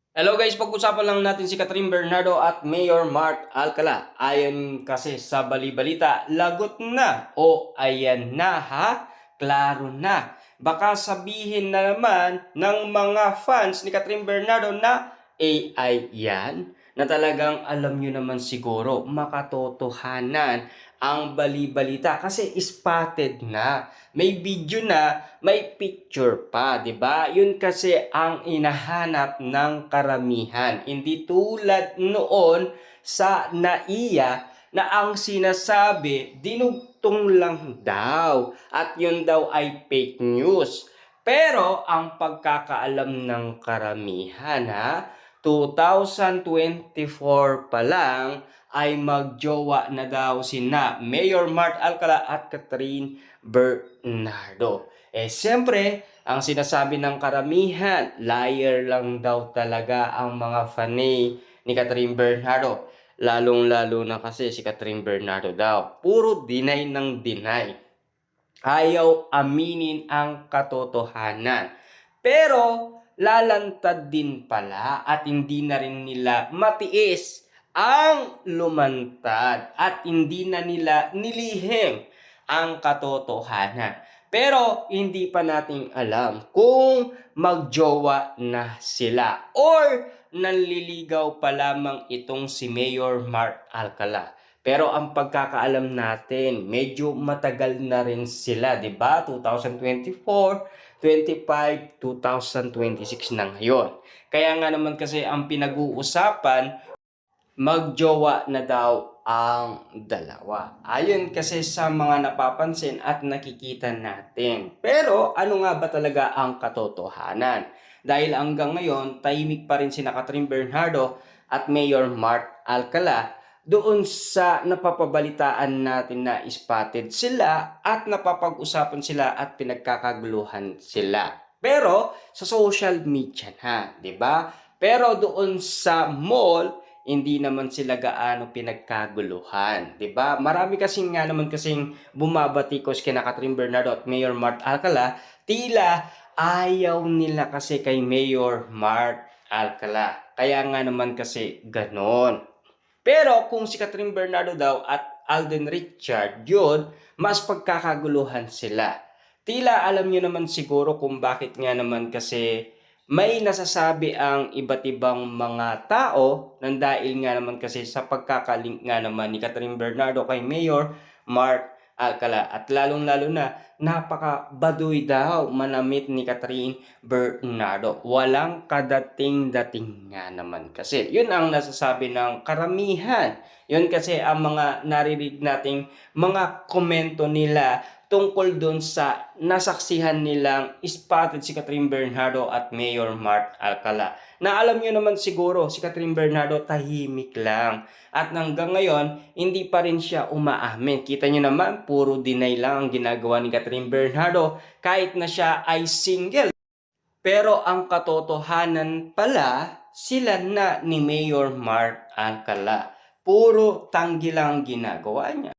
Hello guys, pag-usapan lang natin si Catherine Bernardo at Mayor Mark Alcala. Ayon kasi sa bali-balita, lagot na o ayan na ha, klaro na. Baka sabihin na naman ng mga fans ni Catherine Bernardo na AI yan, na talagang alam nyo naman siguro makatotohanan ang bali-balita kasi spotted na. May video na, may picture pa, 'di ba? Yun kasi ang hinahanap ng karamihan. Hindi tulad noon sa NAIA na ang sinasabi dinugtong lang daw at yun daw ay fake news. Pero ang pagkakaalam ng karamihan 2024 pa lang ay magjowa na daw sina Mayor Mark Alcala at Catherine Bernardo. Siyempre, ang sinasabi ng karamihan, liar lang daw talaga ang mga fanay ni Catherine Bernardo. Lalong-lalo na kasi si Catherine Bernardo daw. Puro deny ng deny. Ayaw aminin ang katotohanan. Pero lalantad din pala at hindi na rin nila matiis ang lumantad at hindi na nila nilihim ang katotohanan. Pero hindi pa natin alam kung magjowa na sila or nanliligaw pa lamang itong si Mayor Mark Alcala. Pero ang pagkakaalam natin, medyo matagal na rin sila, 'di ba? 2024, 25, 2026 na ngayon. Kaya nga naman kasi ang pinag-uusapan, magjowa na daw ang dalawa. Ayon kasi sa mga napapansin at nakikita natin. Pero ano nga ba talaga ang katotohanan? Dahil hanggang ngayon, tahimik pa rin sina Catherine Bernardo at Mayor Mark Alcala doon sa napapabalitaan natin na spotted sila at napapag-usapan sila at pinagkakaguluhan sila. Pero sa social media na, 'di ba? Pero doon sa mall, hindi naman sila gaano pinagkaguluhan, 'di ba? Marami kasing nga naman kasing bumabatikos kina Catherine Bernardo at Mayor Mark Alcala, tila ayaw nila kasi kay Mayor Mark Alcala. Kaya nga naman kasi ganon. Pero kung si Catherine Bernardo daw at Alden Richard, yun, mas pagkakaguluhan sila. Tila alam nyo naman siguro kung bakit nga naman kasi may nasasabi ang iba't ibang mga tao nang dahil nga naman kasi sa pagkakalink nga naman ni Catherine Bernardo kay Mayor Mark Alcala. At lalong-lalo na napaka-baduy daw manamit ni Catherine Bernardo. Walang kadating-dating nga naman kasi. Yun ang nasasabi ng karamihan. Yun kasi ang mga narinig nating mga komento nila tungkol doon sa nasaksihan nilang spotted si Catherine Bernardo at Mayor Mark Alcala. Na alam nyo naman siguro, si Catherine Bernardo tahimik lang. At hanggang ngayon, hindi pa rin siya umaamin. Kita nyo naman, puro deny lang ang ginagawa ni Catherine Bernardo kahit na siya ay single. Pero ang katotohanan pala, sila na ni Mayor Mark Alcala. Puro tanggi lang ginagawa niya.